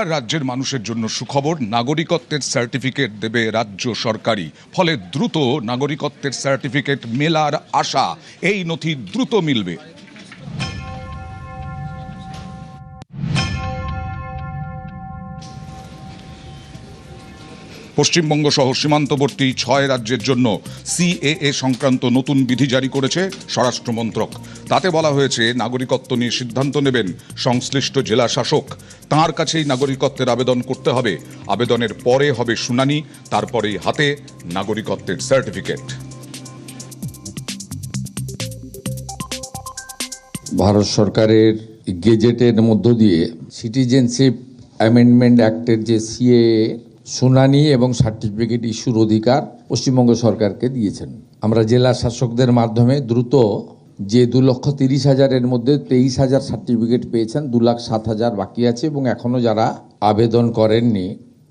এবার রাজ্যের মানুষের জন্য সুখবর, নাগরিকত্বের সার্টিফিকেট দেবে রাজ্য সরকারই। ফলে দ্রুত নাগরিকত্বের সার্টিফিকেট মেলার আশা। এই নথি দ্রুত মিলবে। পশ্চিমবঙ্গ সহ সীমান্তবর্তী 6 রাজ্যের জন্য সিএএ সংক্রান্ত নতুন বিধি জারি করেছে স্বরাষ্ট্র মন্ত্রক। তাতে বলা হয়েছে, নাগরিকত্ব নিয়ে সিদ্ধান্ত নেবেন সংশ্লিষ্ট জেলা শাসক। তাঁর কাছেই নাগরিকত্বের আবেদন করতে হবে। আবেদনের পরে হবে শুনানি, তারপরেই হাতে নাগরিকত্বের সার্টিফিকেট। ভারত সরকারের গেজেটের মধ্য দিয়ে সিটিজেনশিপ অ্যামেন্ডমেন্ট অ্যাক্টের যে সিএএ শুনানি এবং সার্টিফিকেট ইস্যুর অধিকার পশ্চিমবঙ্গ সরকারকে দিয়েছেন। আমরা জেলা শাসকদের মাধ্যমে দ্রুত যে 2,30,000-এর মধ্যে 23,000 সার্টিফিকেট পেয়েছেন, 2,07,000 বাকি আছে এবং এখনও যারা আবেদন করেননি,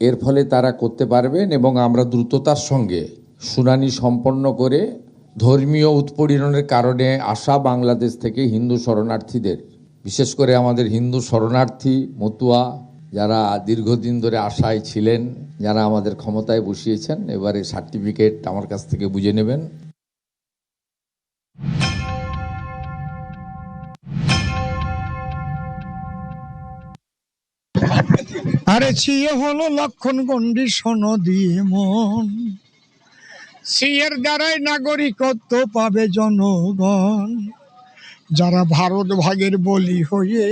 এর ফলে তারা করতে পারবেন এবং আমরা দ্রুততার সঙ্গে শুনানি সম্পন্ন করে ধর্মীয় উৎপীড়নের কারণে আসা বাংলাদেশ থেকে হিন্দু শরণার্থীদের, বিশেষ করে আমাদের হিন্দু শরণার্থী মতুয়া যারা দীর্ঘদিন ধরে আশায় ছিলেন, যারা আমাদের ক্ষমতায় বসিয়েছেন, এবারে সার্টিফিকেট আমার কাছ থেকে বুঝে নেবেন। আরে সিএ হলো লক্ষণ কন্ডিশন দিয়ে মন, সিএর দ্বারাই নাগরিকত্ব পাবে জনগণ। যারা ভারত ভাগের বলি হয়ে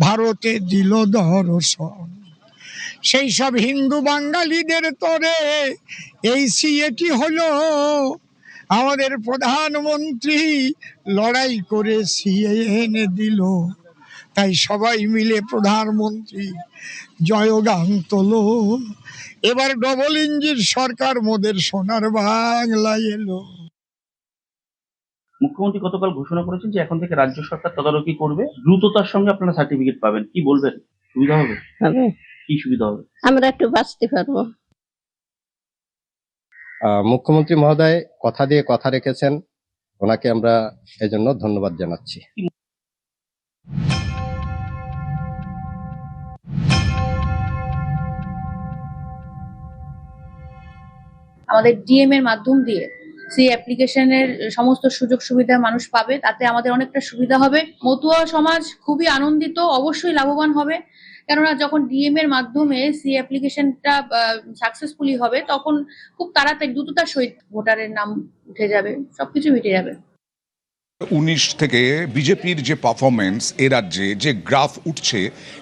ভারতে দিল দর্শন, সেই সব হিন্দু বাঙালিদের তরে এই সিএটি হলো আমাদের প্রধানমন্ত্রী লড়াই করে সিএ এনে দিল। তাই সবাই মিলে প্রধানমন্ত্রী জয়গান তোলো। এবার ডবল ইঞ্জিন সরকার মোদের সোনার বাংলায় এলো। মুখ্যমন্ত্রী গতকাল ঘোষণা করেছেন যে এখন থেকে রাজ্য সরকার তদারকি করবে, দ্রুততার সঙ্গে আপনারা সার্টিফিকেট পাবেন। কি বলবেন, সুবিধা হবে? কি সুবিধা হবে? আমরা একটু বাঁচতে পারবো। মুখ্যমন্ত্রী মহোদয় কথা দিয়ে কথা রেখেছেন, ওনাকে আমরা এজন্য ধন্যবাদ জানাচ্ছি। আমাদের ডিএম এর মাধ্যম দিয়ে সেই অ্যাপ্লিকেশনের সমস্ত সুযোগ সুবিধা মানুষ পাবে, তাতে আমাদের অনেকটা সুবিধা হবে। মতুয়া সমাজ খুবই আনন্দিত, অবশ্যই লাভবান হবে। কেননা যখন ডিএম এর মাধ্যমে সেই অ্যাপ্লিকেশনটা সাকসেসফুলি হবে, তখন খুব তাড়াতাড়ি দ্রুততার সহিত ভোটারের নাম উঠে যাবে, সবকিছু মিটে যাবে। 19 থেকে বিজেপির যে পারফরমেন্স, এ রাজ্যে যে গ্রাফ উঠছে,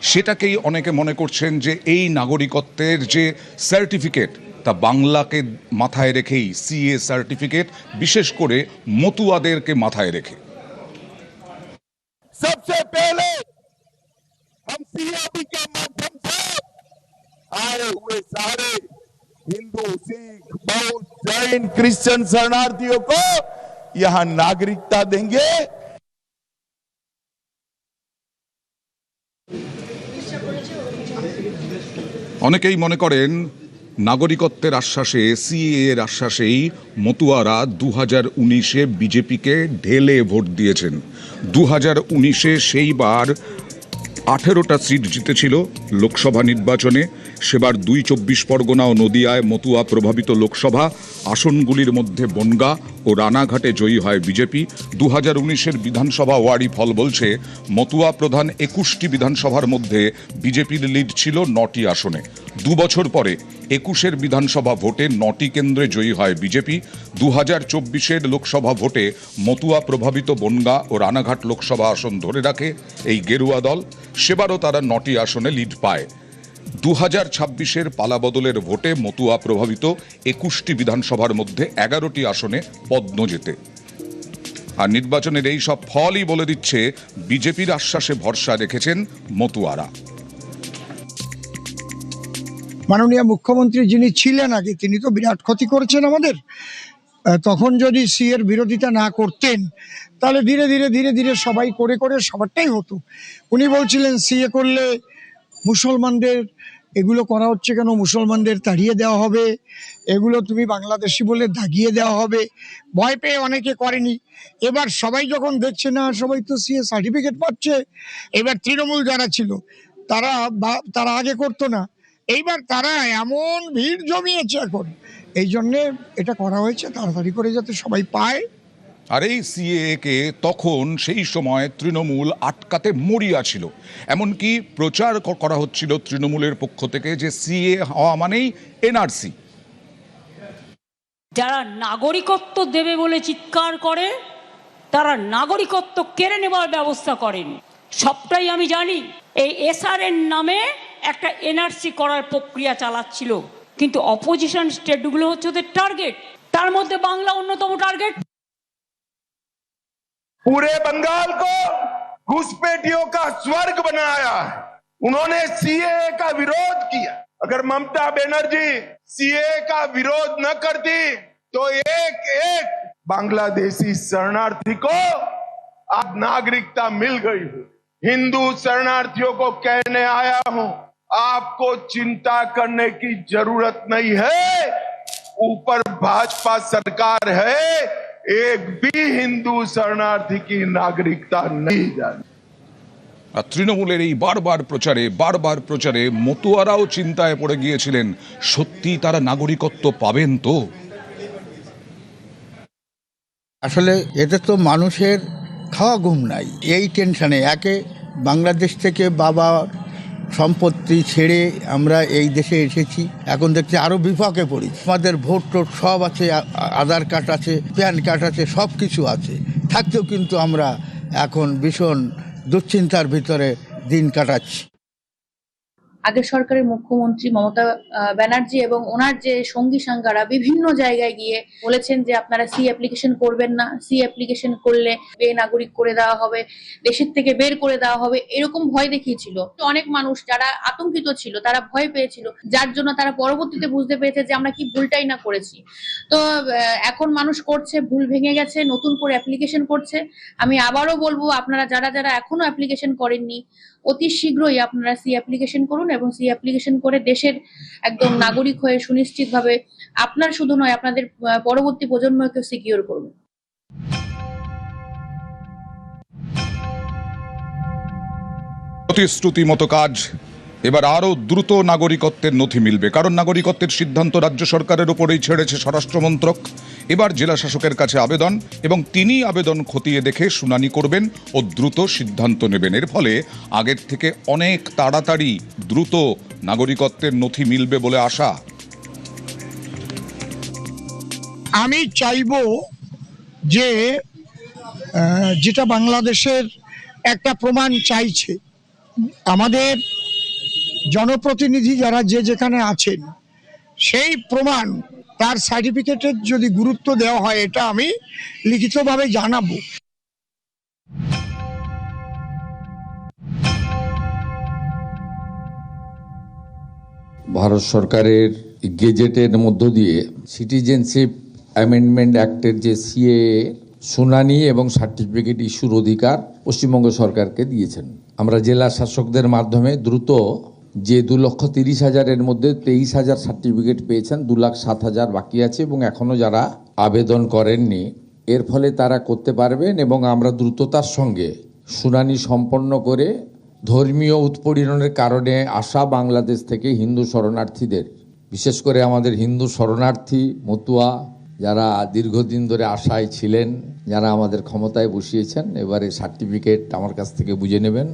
সেটাকেই অনেকে মনে করছেন যে এই নাগরিকত্বের যে সার্টিফিকেট, তা বাংলাকে মাথায় রেখেই সিএ সার্টিফিকেট, বিশেষ করে মতুয়াদেরকে মাথায় রেখে। सबसे पहले हम सीएबी के माध्यम से आए हुए सारे हिंदू, सिख, बौद्ध, जैन, क्रिश्चियन शरणार्थियों को यहां नागरिकता देंगे। অনেকেই মনে করেন নাগরিকত্বের আশ্বাসে, সিএ এর আশ্বাসেই মতুয়ারা 2019-এ বিজেপিকে ঢেলে ভোট দিয়েছেন। 2019-এ সেইবার 18টা সিট জিতেছিল লোকসভা নির্বাচনে। সেবার 2 24 পরগনা ও নদিয়ায় মতুয়া প্রভাবিত লোকসভা আসনগুলির মধ্যে বনগাঁ ও রানাঘাটে জয়ী হয় বিজেপি। 2019-এর বিধানসভা ওয়ারি ফল বলছে, মতুয়া প্রধান 21টি বিধানসভার মধ্যে বিজেপির লিড ছিল 9টি আসনে। 2 বছর পরে 21-এর বিধানসভা ভোটে 9টি কেন্দ্রে জয়ী হয় বিজেপি। 2024-এর লোকসভা ভোটে মতুয়া প্রভাবিত বনগাঁ ও রানাঘাট লোকসভা আসন ধরে রাখে এই গেরুয়া দল। সেবারও তারা 9টি আসনে লিড পায়। 2026-এর পালাবদলের ভোটে মতুয়া প্রভাবিত 21টি বিধানসভার মধ্যে 11টি আসনে পদ্ম জেতে। আর নির্বাচনের এই সব ফলই বলে দিচ্ছে, বিজেপির আশ্বাসে ভরসা রেখেছেন মতুয়ারা। মাননীয় মুখ্যমন্ত্রী যিনি ছিলেন আগে, তিনি তো বিরাট ক্ষতি করেছেন আমাদের। তখন যদি সিএর বিরোধিতা না করতেন, তাহলে ধীরে ধীরে ধীরে ধীরে সবাই করে করে সবারটাই হতো। উনি বলছিলেন সিএ করলে মুসলমানদের, এগুলো করা হচ্ছে কেন, মুসলমানদের তাড়িয়ে দেওয়া হবে, এগুলো তুমি বাংলাদেশি বলে দাগিয়ে দেওয়া হবে, ভয় পেয়ে অনেকে করেনি। এবার সবাই যখন দেখছে না, সবাই তো সিএ সার্টিফিকেট পাচ্ছে, এবার তৃণমূল যারা ছিল তারা আগে করতো না, এইবার তারা এমন ভিড় জমিয়েছে এখন, এই জন্যে এটা করা হয়েছে তাড়াতাড়ি করে যাতে সবাই পায়। আর এই সিএএ কে তখন সেই সময় তৃণমূল আটকাতে মরিয়া ছিল, এমনকি প্রচার করা হচ্ছিল তৃণমূলের পক্ষ থেকে যে সিএ হওয়া মানেই এনআরসি। যারা নাগরিকত্ব দেবে বলে চিৎকার করে তারা নাগরিকত্ব কেড়ে নেবার ব্যবস্থা করেন। সবটাই আমি জানি। এই এসআরএন নামে একটা এনআরসি করার প্রক্রিয়া চালাচ্ছিল, কিন্তু অপোজিশন স্টেটগুলো হচ্ছে ওদের টার্গেট, তার মধ্যে বাংলা অন্যতম টার্গেট। पूरे बंगाल को घुसपैठियों का स्वर्ग बनाया। उन्होंने सीएए का विरोध किया। अगर ममता बनर्जी सीएए का विरोध न करती तो एक एक बांग्लादेशी शरणार्थी को आज नागरिकता मिल गई हो। हिंदू शरणार्थियों को कहने आया हूं, आपको चिंता करने की जरूरत नहीं है। ऊपर भाजपा सरकार है, एक भी हिंदू शरणार्थी की नागरिकता नहीं जानी। আর তৃণমূলের এই বারবার প্রচারে মতুয়ারাও চিন্তায় পড়ে গিয়েছিলেন, সত্যি তারা নাগরিকত্ব পাবেন তো? আসলে এতে তো মানুষের খাওয়া ঘুম নাই, এই টেনশনে একে বাংলাদেশ থেকে বাবার সম্পত্তি ছেড়ে আমরা এই দেশে এসেছি, এখন দেখছি আরও বিপাকে পড়ি। আমাদের ভোট টোট সব আছে, আধার কার্ড আছে, প্যান কার্ড আছে, সব কিছু আছে, থাকতেও কিন্তু আমরা এখন ভীষণ দুশ্চিন্তার ভিতরে দিন কাটাচ্ছি। আগের সরকারের মুখ্যমন্ত্রী মমতা ব্যানার্জি এবং ওনার যে সঙ্গী সাঙ্গারা বিভিন্ন জায়গায় গিয়ে বলেছেন যে আপনারা সি অ্যাপ্লিকেশন করবেন না, সি অ্যাপ্লিকেশন করলে বেনাগরিক করে দেওয়া হবে, দেশের থেকে বের করে দেওয়া হবে, এরকম ভয় দেখিয়েছিল। তো অনেক মানুষ যারা আতঙ্কিত ছিল তারা ভয় পেয়েছিল, যার জন্য তারা পরবর্তীতে বুঝতে পেরেছে যে আমরা কি ভুলটাই না করেছি। তো এখন মানুষ করছে, ভুল ভেঙে গেছে, নতুন করে অ্যাপ্লিকেশন করছে। আমি আবারও বলবো, আপনারা যারা এখনো অ্যাপ্লিকেশন করেননি অতি শীঘ্রই আপনারা সি অ্যাপ্লিকেশন করুন এবং সি অ্যাপ্লিকেশন করে দেশের একদম নাগরিক হয়ে সুনিশ্চিতভাবে আপনার শুধু নয় আপনাদের পরবর্তী প্রজন্মকে সিকিউর করুন। প্রতিশ্রুতি মতো কাজ, এবার আরো দ্রুত নাগরিকত্বের নথি মিলবে, কারণ নাগরিকত্বের সিদ্ধান্ত রাজ্য সরকারের উপরেই ছেড়েছে স্বরাষ্ট্রমন্ত্রক। এবার জেলা শাসকের কাছে আবেদন এবং তিনি আবেদন খতিয়ে দেখে শুনানি করবেন ও দ্রুত সিদ্ধান্ত নেবেন। এর ফলে আগের থেকে অনেক তাড়াতাড়ি দ্রুত নাগরিকত্বের নথি মিলবে বলে আশা। আমি চাইব যে যেটা বাংলাদেশের একটা প্রমাণ চাইছে, আমাদের জনপ্রতিনিধি যারা যেখানে আছেন সেই প্রমাণ, তার সার্টিফিকেটের যদি গুরুত্ব দেওয়া হয়, এটা আমি লিখিতভাবে জানাবো। ভারত সরকারের গেজেটের মধ্য দিয়ে সিটিজেনশিপ অ্যামেন্ডমেন্ট অ্যাক্টের যে সিএএ শুনানি এবং সার্টিফিকেট ইস্যুর অধিকার পশ্চিমবঙ্গ সরকারকে দিয়েছেন। আমরা জেলা শাসকদের মাধ্যমে দ্রুত যে 2,30,000-এর মধ্যে 23,000 সার্টিফিকেট পেয়েছেন, 2,07,000 বাকি আছে এবং এখনও যারা আবেদন করেননি, এর ফলে তারা করতে পারবেন এবং আমরা দ্রুততার সঙ্গে শুনানি সম্পন্ন করে ধর্মীয় উৎপীড়নের কারণে আসা বাংলাদেশ থেকে হিন্দু শরণার্থীদের, বিশেষ করে আমাদের হিন্দু শরণার্থী মতুয়া যারা দীর্ঘদিন ধরে আশায় ছিলেন, যারা আমাদের ক্ষমতায় বসিয়েছেন, এবারে সার্টিফিকেট আমার কাছ থেকে বুঝে নেবেন।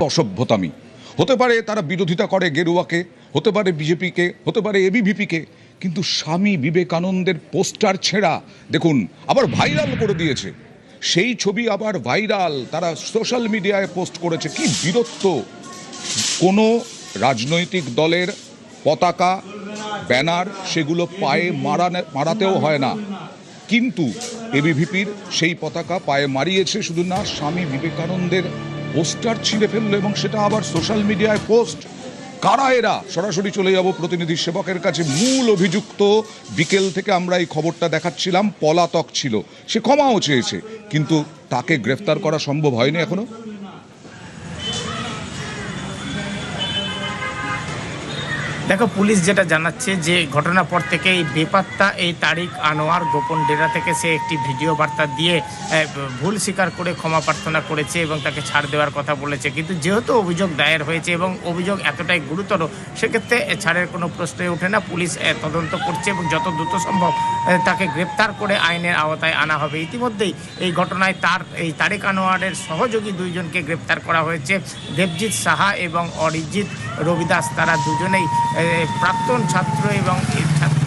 অসভ্যতামি হতে পারে, তারা বিরোধিতা করে গেরুয়াকে, হতে পারে বিজেপিকে, হতে পারে এবিভিপিকে, কিন্তু স্বামী বিবেকানন্দের পোস্টার ছেঁড়া দেখুন আবার ভাইরাল করে দিয়েছে। সেই ছবি আবার ভাইরাল, তারা সোশ্যাল মিডিয়ায় পোস্ট করেছে। কি বীরত্ব! কোনো রাজনৈতিক দলের পতাকা, ব্যানার সেগুলো পায়ে মারাতেও হয় না, কিন্তু এবিভিপির সেই পতাকা পায়ে মারিয়েছে। শুধু না, স্বামী বিবেকানন্দের পোস্টার ছিঁড়ে ফেললো এবং সেটা আবার সোশ্যাল মিডিয়ায় পোস্ট। কারা এরা? সরাসরি চলে যাব প্রতিনিধি সেবকের কাছে। মূল অভিযুক্ত, বিকেল থেকে আমরা এই খবরটা দেখাচ্ছিলাম, পলাতক ছিল, সে ক্ষমাও চেয়েছে, কিন্তু তাকে গ্রেফতার করা সম্ভব হয়নি এখনো। দেখো, পুলিশ যেটা জানাচ্ছে যে ঘটনার পর থেকে এই বেপাত্তা এই তারিক আনোয়ার গোপন ডেরা থেকে সে একটি ভিডিও বার্তা দিয়ে ভুল স্বীকার করে ক্ষমা প্রার্থনা করেছে এবং তাকে ছাড় দেওয়ার কথা বলেছে। কিন্তু যেহেতু অভিযোগ দায়ের হয়েছে এবং অভিযোগ এতটাই গুরুতর, সেক্ষেত্রে ছাড়ের কোনো প্রশ্নই ওঠে না। পুলিশ তদন্ত করছে এবং যত দ্রুত সম্ভব তাকে গ্রেপ্তার করে আইনের আওতায় আনা হবে। ইতিমধ্যেই এই ঘটনায় এই তারিক আনোয়ারের সহযোগী দুইজনকে গ্রেপ্তার করা হয়েছে, দেবজিৎ সাহা এবং অরিজিৎ রবিদাস। তারা দুজনেই প্রাক্তন ছাত্র এবং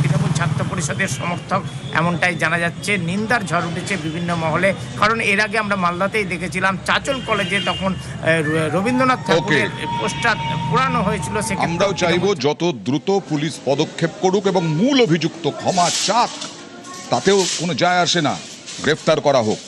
তৃণমূল ছাত্র পরিষদের সমর্থক, এমনটাই জানা যাচ্ছে। নিন্দার ঝড় উঠেছে বিভিন্ন মহলে, কারণ এর আগে আমরা মালদাতেই দেখেছিলাম চাচল কলেজে তখন রবীন্দ্রনাথ ঠাকুরের পোস্টার পোড়ানো হয়েছিল। আমরাও চাইব যত দ্রুত পুলিশ পদক্ষেপ করুক এবং মূল অভিযুক্ত ক্ষমা চাক, তাতেও কোনো যায় আসে না, গ্রেফতার করা হোক।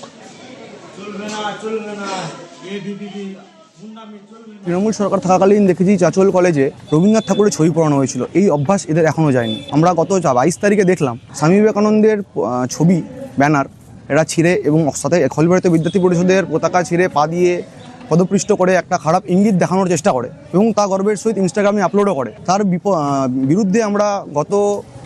তৃণমূল সরকার থাকাকালীন দেখেছি চাচল কলেজে রবীন্দ্রনাথ ঠাকুরের ছবি পড়ানো হয়েছিল। এই অভ্যাস এদের এখনও যায়নি। আমরা গত 22 তারিখে দেখলাম স্বামী বিবেকানন্দের ছবি ব্যানার এরা ছিঁড়ে এবং সাথে খলভারতীয় বিদ্যার্থী পরিষদের পতাকা ছিঁড়ে পা দিয়ে পদপৃষ্ট করে একটা খারাপ ইঙ্গিত দেখানোর চেষ্টা করে এবং তা গর্বের সহিত ইনস্টাগ্রামে আপলোডও করে। তার বিরুদ্ধে আমরা গত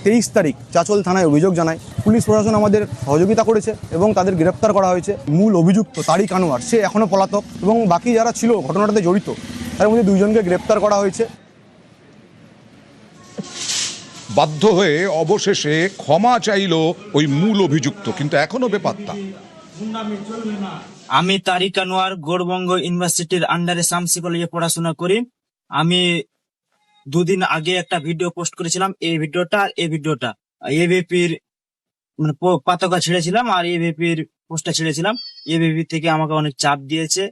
23 তারিখ চাচল থানায় অভিযোগ জানাই। পুলিশ প্রশাসন আমাদের সহযোগিতা করেছে এবং তাদের গ্রেপ্তার করা হয়েছে। মূল অভিযুক্ত তারিক আনোয়ার সে এখনও পলাতক এবং বাকি যারা ছিল ঘটনাটাতে জড়িত তার মধ্যে 2 জনকে গ্রেপ্তার করা হয়েছে। বাধ্য হয়ে অবশেষে ক্ষমা চাইল ওই মূল অভিযুক্ত, কিন্তু এখনো বেপাত্তা। আমি তারিক আনোয়ার গৌড়বঙ্গ ইউনিভার্সিটির আন্ডারে শামসি কলেজে পড়াশোনা করি। আমি 2 দিন আগে একটা ভিডিও পোস্ট করেছিলাম, এই ভিডিওটা আর এই ভিডিওটা এবিপির মানে পতাকা ছেড়েছিলাম আর এবিপির পোস্টটা ছেড়েছিলাম। এবিপি থেকে আমাকে অনেক চাপ দিয়েছে,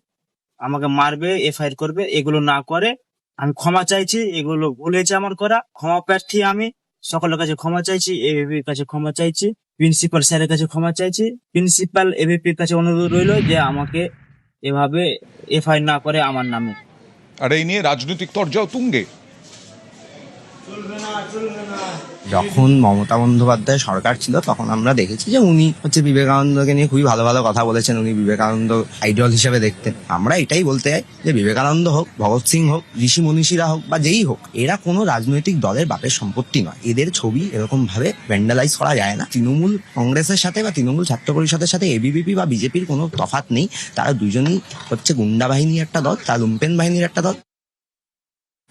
আমাকে মারবে, এফআইআর করবে। এগুলো না করে আমি ক্ষমা চাইছি, এগুলো ভুল হয়েছে আমার করা। ক্ষমা প্রার্থী আমি, সকলের কাছে ক্ষমা চাইছি, এবিপির কাছে ক্ষমা চাইছি, প্রিন্সিপাল স্যারের কাছে ক্ষমা চাইছি। প্রিন্সিপাল এবিপির কাছে অনুরোধ রইল যে আমাকে এভাবে এফআইআর না করে আমার নামে। আর এই নিয়ে রাজনৈতিক তরজাও তুঙ্গে। যখন মমতা বন্দ্যোপাধ্যায় সরকার ছিল তখন আমরা দেখেছি যে উনি বিবেকানন্দকে নিয়ে খুবই ভালো ভালো কথা বলেছেন। উনি বিবেকানন্দ আইডল হিসেবে দেখতেন। আমরা এটাই বলতে চাই যে বিবেকানন্দ হোক, ভগৎ সিং হোক, ঋষি মনীষীরা হোক বা যেই হোক, এরা কোনো রাজনৈতিক দলের বাপের সম্পত্তি নয়। এদের ছবি এরকম ভাবে ভ্যান্ডালাইজ করা যায় না। তৃণমূল কংগ্রেসের সাথে বা তৃণমূল ছাত্র পরিষদের সাথে এবিভিপি বা বিজেপির কোনো তফাৎ নেই। তারা দুজনই হচ্ছে গুন্ডা বাহিনীর একটা দল, তারা লুম্পেন বাহিনীর একটা দল।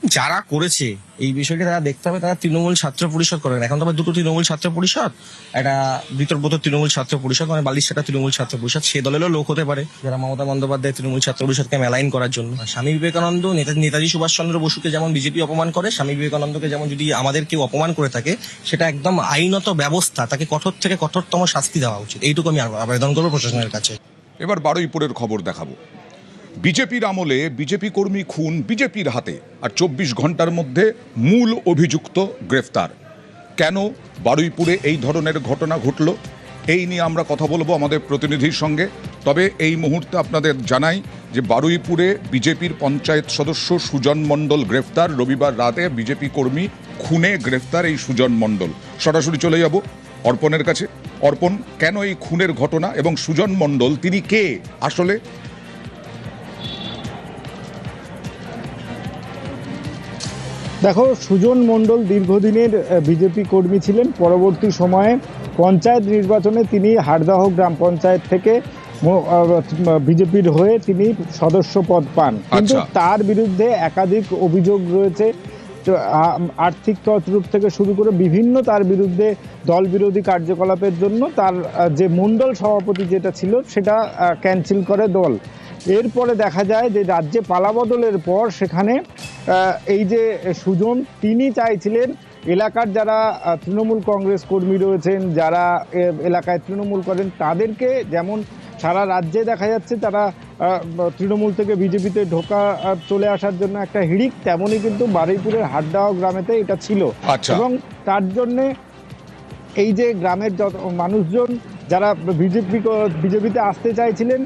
যারা করেছে এই বিষয়টা তারা দেখতে হবে, তারা তৃণমূল ছাত্র পরিষদ করেন। এখন তো আবার 2টো তৃণমূল ছাত্র পরিষদ, একটা বিতর্কিত তৃণমূল ছাত্র পরিষদ, মানে 42টা তৃণমূল ছাত্র পরিষদ, সে দলেরও লোক হতে পারে যারা মমতা বন্দ্যোপাধ্যায় তৃণমূল ছাত্র পরিষদকে মেলাইন করার জন্য। স্বামী বিবেকানন্দ নেতাজি সুভাষচন্দ্র বসুকে যেমন বিজেপি অপমান করে, স্বামী বিবেকানন্দকে যেমন যদি আমাদের কেউ অপমান করে থাকে, সেটা একদম আইনত ব্যবস্থা, তাকে কঠোর থেকে কঠোরতম শাস্তি দেওয়া উচিত। এইটুকু আমি আবেদন করবো প্রশাসনের কাছে। এবার বারুইপুরের খবর দেখাবো। বিজেপির আমলে বিজেপি কর্মী খুন বিজেপির হাতে, আর 24 ঘন্টার মধ্যে মূল অভিযুক্ত গ্রেফতার। কেন বারুইপুরে এই ধরনের ঘটনা ঘটল, এই নিয়ে আমরা কথা বলবো আমাদের প্রতিনিধির সঙ্গে। তবে এই মুহূর্তে আপনাদের জানাই যে বারুইপুরে বিজেপির পঞ্চায়েত সদস্য সুজন মণ্ডল গ্রেফতার। রবিবার রাতে বিজেপি কর্মী খুনে গ্রেফতার এই সুজন মণ্ডল। সরাসরি চলে যাব অর্পণের কাছে। অর্পণ, কেন এই খুনের ঘটনা এবং সুজন মণ্ডল তিনি কে আসলে? দেখো, সুজন মণ্ডল দীর্ঘদিনের বিজেপি কর্মী ছিলেন। পরবর্তী সময়ে পঞ্চায়েত নির্বাচনে তিনি হাড়দাহ গ্রাম পঞ্চায়েত থেকে বিজেপির হয়ে তিনি সদস্য পদ পান। কিন্তু তার বিরুদ্ধে একাধিক অভিযোগ রয়েছে। আর্থিক তছরূপ থেকে শুরু করে বিভিন্ন তার বিরুদ্ধে দল বিরোধী কার্যকলাপের জন্য তার যে মণ্ডল সভাপতি যেটা ছিল সেটা ক্যান্সেল করে দল। এরপরে দেখা যায় যে রাজ্যে পালাবদলের পর সেখানে এই যে সুজন, তিনি চাইছিলেন এলাকার যারা তৃণমূল কংগ্রেস কর্মী রয়েছেন, যারা এলাকায় তৃণমূল করেন, তাদেরকে যেমন সারা রাজ্যে দেখা যাচ্ছে তারা তৃণমূল থেকে বিজেপিতে ঢোকা চলে আসার জন্য একটা হিড়িক, তেমনই কিন্তু বারুইপুরের হাড়দাহ গ্রামেতে এটা ছিল। এবং তার জন্যে এই যে গ্রামের যত মানুষজন যারা বিজেপিতে আসতে চাইছিলেন,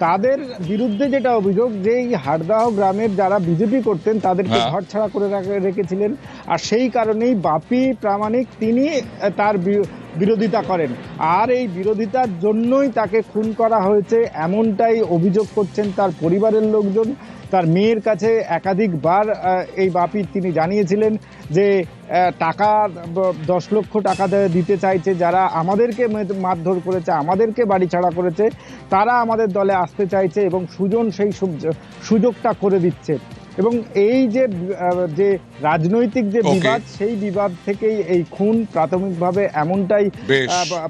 তাদের বিরুদ্ধে যেটা অভিযোগ যে এই হাড়দাহ গ্রামের যারা বিজেপি করতেন তাদেরকে ঘর ছাড়া করে রেখেছিলেন। আর সেই কারণেই বাপি প্রামাণিক তিনি তার বিরোধিতা করেন, আর এই বিরোধিতার জন্যই তাকে খুন করা হয়েছে, এমনটাই অভিযোগ করছেন তার পরিবারের লোকজন। তার মেয়ের কাছে একাধিকবার এই বাপি তিনি জানিয়েছিলেন যে টাকা 10 লক্ষ টাকা দিতে চাইছে, যারা আমাদেরকে মারধর করেছে, আমাদেরকে বাড়ি ছাড়া করেছে, তারা আমাদের দলে আসতে চাইছে এবং সুজন সেই সুযোগটা করে দিচ্ছে। এবং এই যে রাজনৈতিক যে বিবাদ, সেই বিবাদ থেকেই এই খুন প্রাথমিকভাবে এমনটাই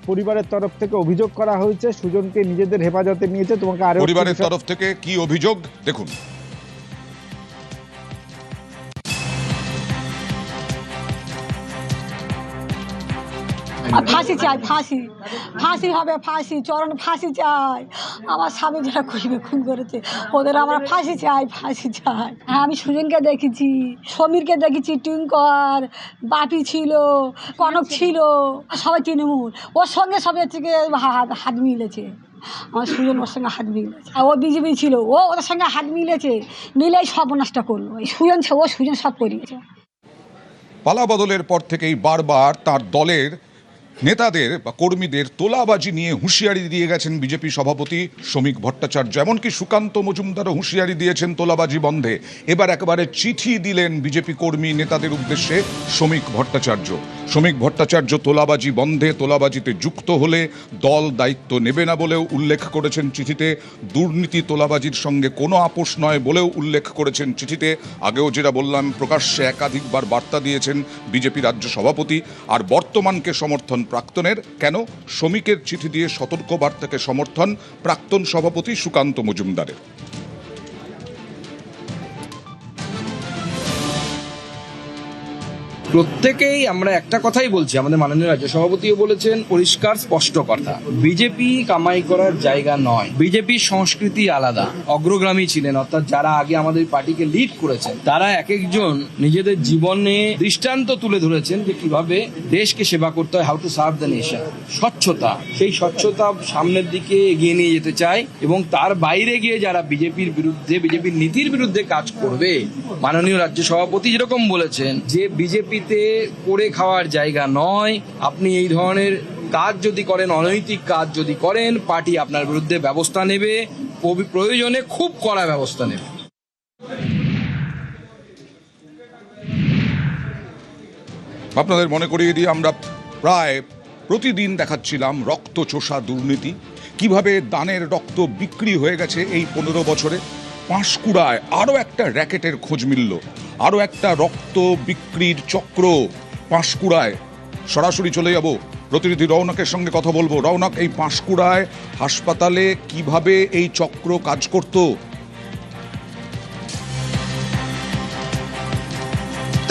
পরিবারের তরফ থেকে অভিযোগ করা হয়েছে। সুজনকে নিজেদের হেফাজতে নিয়েছে। তোমাকে আরো পরিবারের তরফ থেকে কি অভিযোগ দেখুন। ফাঁসি চাই, ফাঁসি হবে, চরণ ফাঁসি চাই। আমার স্বামী যারা খুন করেছে ওদের আমরা ফাঁসি চাই। হ্যাঁ, আমি সুজনকে দেখেছি, সমীরকে দেখেছি, টিঙ্কর, বাপি ছিল, কনক ছিল, সবাই তৃণমূল। ওর সঙ্গে সবাই থেকে হাত মিলেছে। আমার সুজন ওর সঙ্গে হাত মিলেছে। ও বিজেপি ছিল, ওদের সঙ্গে হাত মিলেছে, মিলেই সর্বনাশটা করলো। সুজন সব করিয়েছে। পালা বদলের পর থেকেই বারবার তার দলের নেতাদের বা কর্মীদের তোলাবাজি নিয়ে হুঁশিয়ারি দিয়ে গেছেন বিজেপি সভাপতি শ্রমিক ভট্টাচার্য। এমনকি সুকান্ত মজুমদারও হুঁশিয়ারি দিয়েছেন তোলাবাজি বন্ধে। এবার একেবারে চিঠি দিলেন বিজেপি কর্মী নেতাদের উদ্দেশ্যে শ্রমিক ভট্টাচার্য তোলাবাজি বন্ধে, তোলাবাজিতে যুক্ত হলে দল দায়িত্ব নেবে না বলেও উল্লেখ করেছেন চিঠিতে। দুর্নীতি তোলাবাজির সঙ্গে কোনো আপোষ নয় বলেও উল্লেখ করেছেন চিঠিতে। আগেও যেটা বললাম, প্রকাশ্যে একাধিকবার বার্তা দিয়েছেন বিজেপি রাজ্য সভাপতি। আর বর্তমানকে সমর্থন প্রাক্তনের, কেন? শ্রমিকের চিঠি দিয়ে সতর্ক বার্তাকে সমর্থন প্রাক্তন সভাপতি সুকান্ত মজুমদারের। প্রত্যেকেই আমরা একটা কথাই বলছি, আমাদের মাননীয় রাজ্য সভাপতিও বলেছেন পরিষ্কার স্পষ্ট কথা, বিজেপি কামাই করার জায়গা নয়। বিজেপির সংস্কৃতি আলাদা। অগ্রগামী ছিলেন, অর্থাৎ যারা আগে আমাদের পার্টিকে লিড করেছেন তারা এক একজন নিজেদের জীবনে দৃষ্টান্ত তুলে ধরেছেন যে কিভাবে দেশকে সেবা করতে হয়, how to serve the nation. স্বচ্ছতা, সেই স্বচ্ছতা সামনের দিকে এগিয়ে নিয়ে যেতে চায় এবং তার বাইরে গিয়ে যারা বিজেপির বিরুদ্ধে, বিজেপির নীতির বিরুদ্ধে কাজ করবে, মাননীয় রাজ্য সভাপতি যেরকম বলেছেন যে বিজেপি করে খাওয়ার জায়গা নয়, আপনি এই ধরনের কাজ যদি করেন, অনৈতিক কাজ যদি করেন, পার্টি আপনার বিরুদ্ধে ব্যবস্থা নেবে, প্রয়োজনে খুব কড়া ব্যবস্থা নেবে। আপনাদের মনে করিয়ে দিয়ে আমরা প্রায় প্রতিদিন দেখাচ্ছিলাম রক্ত চোষা দুর্নীতি, কিভাবে দানের রক্ত বিক্রি হয়ে গেছে এই 15 বছরে। পাঁশকুড়ায় আরও একটা র্যাকেটের খোঁজ মিলল, আরও একটা রক্ত বিক্রির চক্র পাঁশকুড়ায়। সরাসরি চলে যাব, প্রতিনিধি রৌনকের সঙ্গে কথা বলবো। রৌনক, এই পাঁশকুড়ায় হাসপাতালে কিভাবে এই চক্র কাজ করত?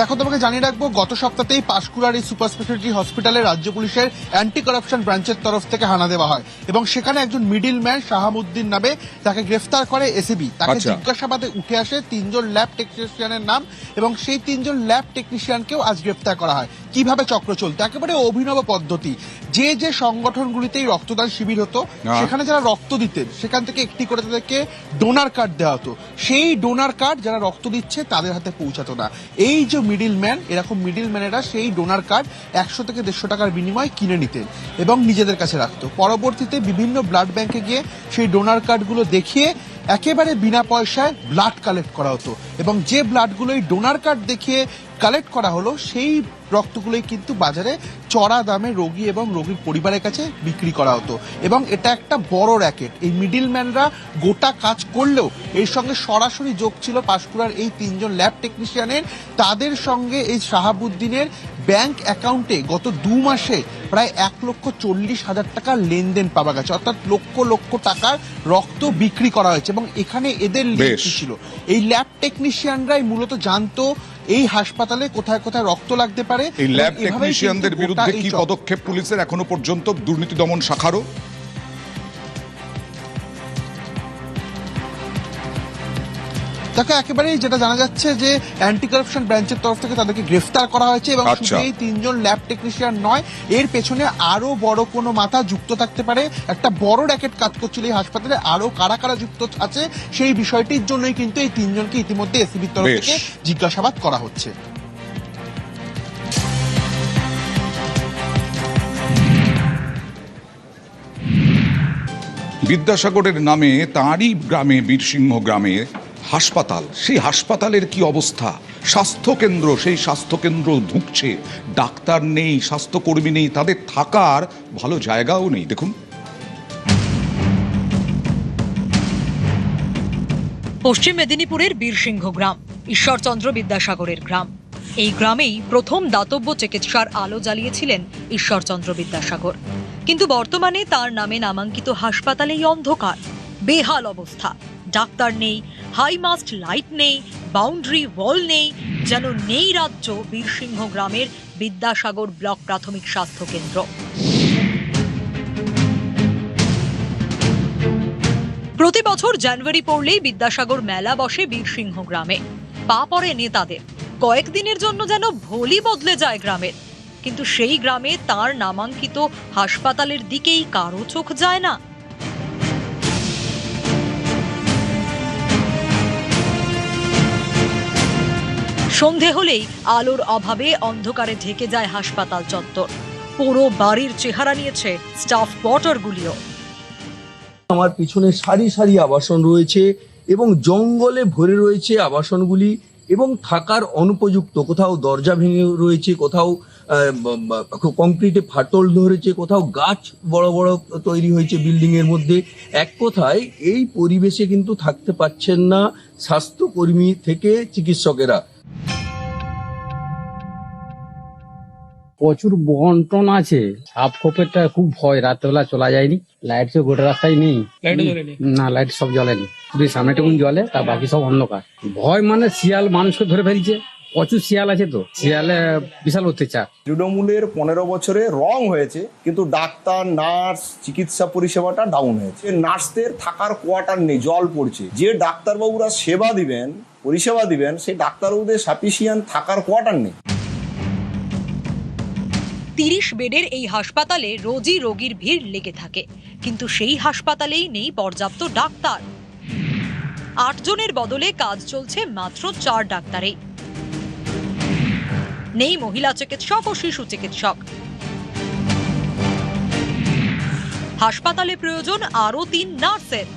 দেখো, তোমাকে জানিয়ে রাখবো, গত সপ্তাহেই পাঁশকুড়ার এই সুপার স্পেশালিটি হসপিটালে রাজ্য পুলিশের অ্যান্টি কারাপশন ব্রাঞ্চের তরফ থেকে হানা দেওয়া হয় এবং সেখানে একজন মিডিল ম্যান শাহাবুদ্দিন নামে তাকে গ্রেফতার করে এসিবি। তাকে জিজ্ঞাসাবাদে উঠে আসে 3 জন ল্যাব টেকনিশিয়ানের নাম এবং সেই 3 জন ল্যাব টেকনিশিয়ানকেও আজ গ্রেফতার করা হয়। কিভাবে চক্র চলতো, একেবারে অভিনব পদ্ধতি। যে সংগঠনগুলিতেই রক্তদান শিবির হতো, সেখানে যারা রক্ত দিতেন সেখান থেকে একটি করে তাদেরকে ডোনার কার্ড দেওয়া হতো। সেই ডোনার কার্ড যারা রক্ত দিচ্ছে তাদের হাতে পৌঁছাতো না। এই যে মিডিল ম্যান, এরকম মিডিল ম্যানেরা সেই ডোনার কার্ড 100 থেকে 150 টাকার বিনিময়ে কিনে নিতেন এবং নিজেদের কাছে রাখতো। পরবর্তীতে বিভিন্ন ব্লাড ব্যাংকে গিয়ে সেই ডোনার কার্ডগুলো দেখিয়ে একেবারে বিনা পয়সায় ব্লাড কালেক্ট করা হতো এবং যে ব্লাডগুলো এই ডোনার কার্ড দেখিয়ে কালেক্ট করা হলো, সেই রক্তগুলোই কিন্তু বাজারে চড়া দামে রোগী এবং রোগীর পরিবারের কাছে বিক্রি করা হতো এবং এটা একটা বড় র্যাকেট। এই মিডিলম্যানরা গোটা কাজ করলেও এর সঙ্গে সরাসরি যোগ ছিল পাঁশকুড়ার এই 3 জন ল্যাব টেকনিশিয়ানের। তাদের সঙ্গে এই শাহাবুদ্দিনের ব্যাংক অ্যাকাউন্টে গত 2 মাসে প্রায় 1,40,000 টাকার লেনদেন পাওয়া গেছে, অর্থাৎ লক্ষ লক্ষ টাকার রক্ত বিক্রি করা হয়েছে। এবং এখানে এদের লিঙ্ক ছিল, এই ল্যাব টেকনিশিয়ানরাই মূলত জানতো এই হাসপাতালে কোথায় কোথায় রক্ত লাগতে পারে। এই ল্যাব টেকনিশিয়ানদের বিরুদ্ধে কি পদক্ষেপ পুলিশের এখনো পর্যন্ত, দুর্নীতি দমন শাখারও? দেখো, একেবারেই যেটা জানা যাচ্ছে যে অ্যান্টি কারাপশন ব্রাঞ্চের তরফ থেকে তাদেরকে গ্রেফতার করা হয়েছে এবং শুধু এই 3 জন ল্যাব টেকনিশিয়ান নয়, এর পেছনে আরো বড় কোনো মাথা যুক্ত থাকতে পারে। একটা বড় র্যাকেট কাজ করছিল এই হাসপাতালে, আরো কারা কারা যুক্ত আছে সেই বিষয়টির জন্যই কিন্তু এই 3 জনকে ইতিমধ্যে এসিবির তরফ থেকে জিজ্ঞাসাবাদ করা হচ্ছে। বিদ্যাসাগরের নামে তাঁরই গ্রামে, বীরসিংহ গ্রামে হাসপাতাল, সেই হাসপাতালের কি অবস্থা? স্বাস্থ্যকেন্দ্র, সেই স্বাস্থ্যকেন্দ্র ধুঁকছে, ডাক্তার নেই, স্বাস্থ্যকর্মী নেই, তাদের থাকার ভালো জায়গাও নেই। দেখুন, পশ্চিম মেদিনীপুরের বীরসিংহ গ্রাম ঈশ্বরচন্দ্র বিদ্যাসাগরের গ্রাম। এই গ্রামেই প্রথম দাতব্য চিকিৎসার আলো জ্বালিয়েছিলেন ঈশ্বরচন্দ্র বিদ্যাসাগর। কিন্তু বর্তমানে তার নামে নামাঙ্কিত হাসপাতালেই অন্ধকার, বেহাল অবস্থা। ডাক্তার নেই, হাই মাস্ট লাইট নেই, বাউন্ডারি ওয়াল নেই, যেন নেই রাজ্য বীরসিংহ গ্রামের বিদ্যাসাগর ব্লক প্রাথমিক স্বাস্থ্য কেন্দ্র। প্রতি বছর জানুয়ারি পড়লেই বিদ্যাসাগর মেলা বসে বীরসিংহ গ্রামে। পা পড়ে নেতাদের, কয়েকদিনের জন্য যেন ভোলই বদলে যায় গ্রামের। কিন্তু সেই গ্রামে তার নামাঙ্কিত হাসপাতালের দিকেই কারো চোখ যায় না। সন্ধে হলেই আলোর অভাবে অন্ধকারে ঢেকে যায় হাসপাতাল চত্বর। পুরো বাড়ির চেহারা নিয়েছে স্টাফ কোয়ার্টারগুলিও। আমার পিছনে সারি সারি আবাসন রয়েছে এবং জঙ্গলে ভরে রয়েছে আবাসনগুলি এবং থাকার অনুপযুক্ত। কোথাও দরজা ভেঙে রয়েছে, কোথাও কংক্রিটে ফাটল ধরেছে, কোথাও গাছ বড় বড় তৈরি হয়েছে বিল্ডিং এর মধ্যে। এক কথায় এই পরিবেশে কিন্তু থাকতে পারছেন না স্বাস্থ্যকর্মী থেকে চিকিৎসকেরা। প্রচুর বন্টন আছে, সাপ খোপেরটা খুব ভয়, রাত্রেবেলা চলা যায়নি। লাইট তো গোটা রাস্তায় নেই, না লাইট সব জ্বলেনি, শুধু সামনেটুকুন জ্বলে, তার বাকি সব অন্ধকার। ভয় মানে শিয়াল মানুষকে ধরে ফেলছে, প্রচুর শিয়াল আছে, তো শিয়ালে বিশাল অত্যাচার। তৃণমূলের 15 বছরে রং হয়েছে, কিন্তু ডাক্তার, নার্স, চিকিৎসা পরিষেবাটা ডাউন হয়েছে। নার্সদের থাকার কোয়ার্টার নেই, জল পড়ছে। যে ডাক্তারবাবুরা সেবা দিবেন, পরিষেবা দিবেন, সেই ডাক্তারবাবুদের সাফিসিয়েন্ট থাকার কোয়ার্টার নেই। 30 বেডের এই হাসপাতালে রোজই রোগীর ভিড় লেগে থাকে, কিন্তু সেই হাসপাতালেই নেই পর্যাপ্ত ডাক্তার। 8 জনের বদলে কাজ চলছে মাত্র 4 ডাক্তারে। নেই মহিলা চিকিৎসক ও শিশু চিকিৎসক। হাসপাতালে প্রয়োজন আরো 3 নার্সের।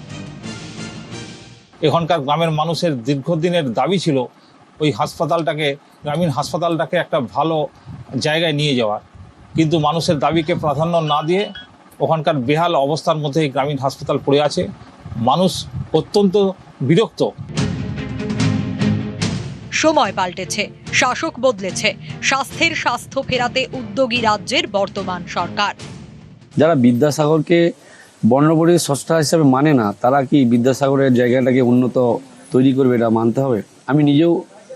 এখানকার গ্রামের মানুষের দীর্ঘদিনের দাবি ছিল ওই হাসপাতালটাকে, গ্রামীণ হাসপাতালটাকে একটা ভালো জায়গায় নিয়ে যাওয়ার, কিন্তু মানুষের দাবিকে প্রাধান্য না দিয়ে ওখানকার বেহাল অবস্থার মধ্যে এই গ্রামীণ হাসপাতাল পড়ে আছে। মানুষ অত্যন্ত বিরক্ত। সময় পাল্টেছে, শাসক বদলেছে, স্বাস্থ্যের স্বাস্থ্য ফেরাতে উদ্যোগী রাজ্যের বর্তমান সরকার। যারা বিদ্যাসাগরকে বর্ণপরিচয় স্রষ্টা হিসেবে মানে না, তারা কি বিদ্যাসাগরের জায়গাটাকে উন্নত তৈরি করবে, এটা মানতে হবে। আমি নিজেও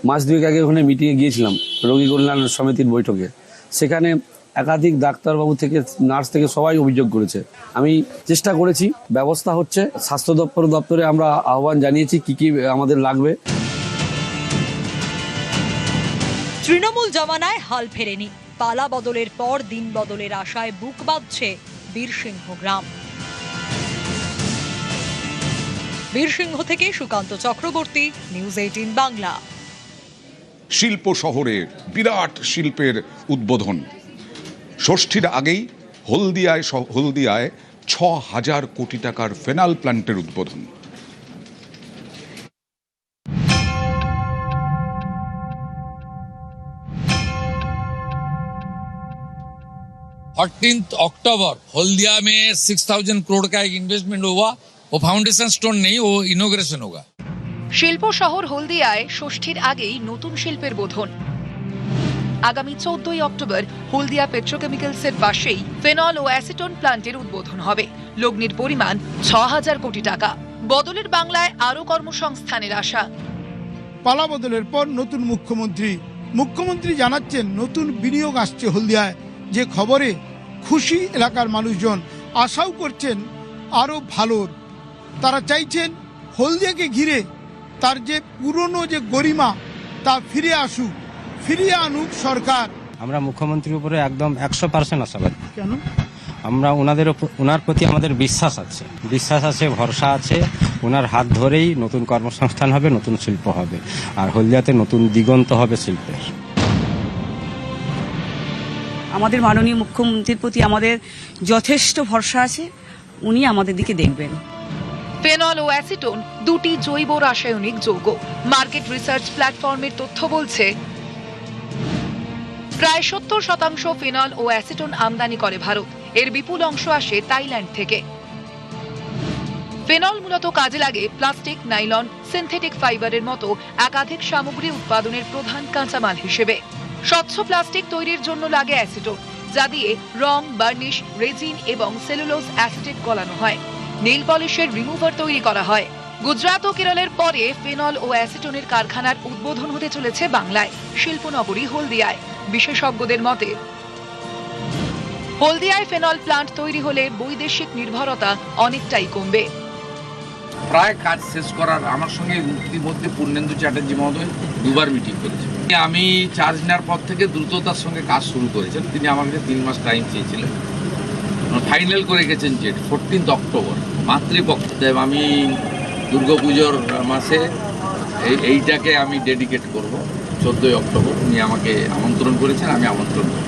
মাস 2 আগে ওখানে মিটিংয়ে গিয়েছিলাম, রোগী কল্যাণ সমিতির বৈঠকে। সেখানে একাধিক ডাক্তারবাবু থেকে, নার্স থেকে সবাই অভিযোগ করেছে। আমি চেষ্টা করেছি, ব্যবস্থা হচ্ছে। স্বাস্থ্য দপ্তরে আমরা আহ্বান জানিয়েছি কি কি আমাদের লাগবে। তৃণমূল জমানায় হাল ফেরেনি, পালা বদলের পর দিন বদলের আশায় বুক বাঁধছে বীরসিংহ গ্রাম। বীরসিংহ থেকে সুকান্ত চক্রবর্তী, নিউজ 18 বাংলা। শিল্প শহরে বিরাট শিল্পের উদ্বোধন। ষষ্ঠীর আগেই হলদিয়ায় 6000 কোটি টাকার ফেনাল প্ল্যান্টের উদ্বোধন। अक्टूबर हल्दिया में 6000 करोड़ का एक इन्वेस्टमेंट हुआ, वो फाउंडेशन स्टोन नहीं, वो इनोग्रेशन होगा। শিল্প শহর হলদিয়ায় ষষ্ঠীর আগেই নতুন শিল্পের বোধন। আগামী 14 অক্টোবর হলদিয়া পেট্রোকেমিক্যালসের পাশেই ফেনল ও অ্যাসিটন প্ল্যান্টের উদ্বোধন হবে। লগ্নির পরিমাণ 6000 কোটি টাকা। বদলের বাংলায় আরো কর্মসংস্থানের আশা। পালা বদলের পর নতুন মুখ্যমন্ত্রী জানাচ্ছেন নতুন বিনিয়োগ আসছে হলদিয়ায়। যে খবরে খুশি এলাকার মানুষজন, আশাও করছেন আরো ভালোর। তারা চাইছেন হলদিয়াকে ঘিরে তার যে পুরনো যে গরিমা তা ফিরিয়ে আনুক সরকার। আমরা মুখ্যমন্ত্রীর উপরে একদম 100% আশাবাদী। কেন? আমরা ওনার প্রতি আমাদের বিশ্বাস আছে, ভরসা আছে। ওনার হাত ধরেই নতুন কর্মসংস্থান হবে, নতুন শিল্প হবে, আর হলদিয়াতে নতুন দিগন্ত হবে শিল্পের। আমাদের মাননীয় মুখ্যমন্ত্রীর প্রতি আমাদের যথেষ্ট ভরসা আছে, উনি আমাদের দিকে দেখবেন। ফেনল ও অ্যাসিটোন দুটি জৈব রাসায়নিক যৌগ। মার্কেট রিসার্চ প্ল্যাটফর্মের তথ্য বলছে প্রায় 70% ফেনল ও অ্যাসিটোন আমদানি করে ভারত। এর বিপুল অংশ আসে থাইল্যান্ড থেকে। ফেনল মূলত কাজে লাগে প্লাস্টিক, নাইলন, সিনথেটিক ফাইবারের মতো একাধিক সামগ্রী উৎপাদনের প্রধান কাঁচামাল হিসেবে। স্বচ্ছ প্লাস্টিক তৈরির জন্য লাগে অ্যাসিটোন, যা দিয়ে রং, বার্নিশ, রেজিন এবং সেলুলোজ অ্যাসিটেট গলানো হয়। নেইল পলিশের রিমুভার তৈরি করা হয়। গুজরাট ও কেরলের পরে ফেনল ও অ্যাসিটোনের কারখানার উদ্বোধন হতে চলেছে বাংলায়, শিল্পনগরী হলদিয়ায়। বিশেষজ্ঞদের মতে হলদিয়ায় ফেনল প্লান্ট তৈরি হলে বৈদেশিক নির্ভরতা অনেকটাই কমবে। প্রায় কাজ শেষ করার আমার সঙ্গে ইতিমধ্যে পূর্ণেন্দু চ্যাটার্জি মহোদয় দুবার মিটিং করেছেন। আমি চার্জ নেওয়ার পর থেকে দ্রুততার সঙ্গে কাজ শুরু করেছেন। তিনি আমার কাছে 3 মাস টাইম চেয়েছিলেন, ফাইনাল করে গেছেন যে 14 অক্টোবর মাতৃপক্ষ। আমি দুর্গাপুজোর মাসে এইটাকে আমি ডেডিকেট করব 14 অক্টোবর। উনি আমাকে আমন্ত্রণ করেছেন, আমি আমন্ত্রণ করব।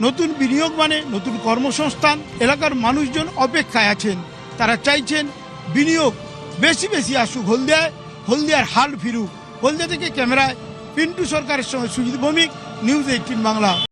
নতুন বিনিয়োগ মানে নতুন কর্মসংস্থান। এলাকার মানুষজন অপেক্ষায় আছেন, তারা চাইছেন বিনিয়োগ বেশি বেশি আসুক হলদিয়ায়, হলদিয়ার হাল ফিরুক। হলদিয়া থেকে ক্যামেরায় পিন্টু সরকারের সঙ্গে সুজিত ভৌমিক, নিউজ 18 বাংলা।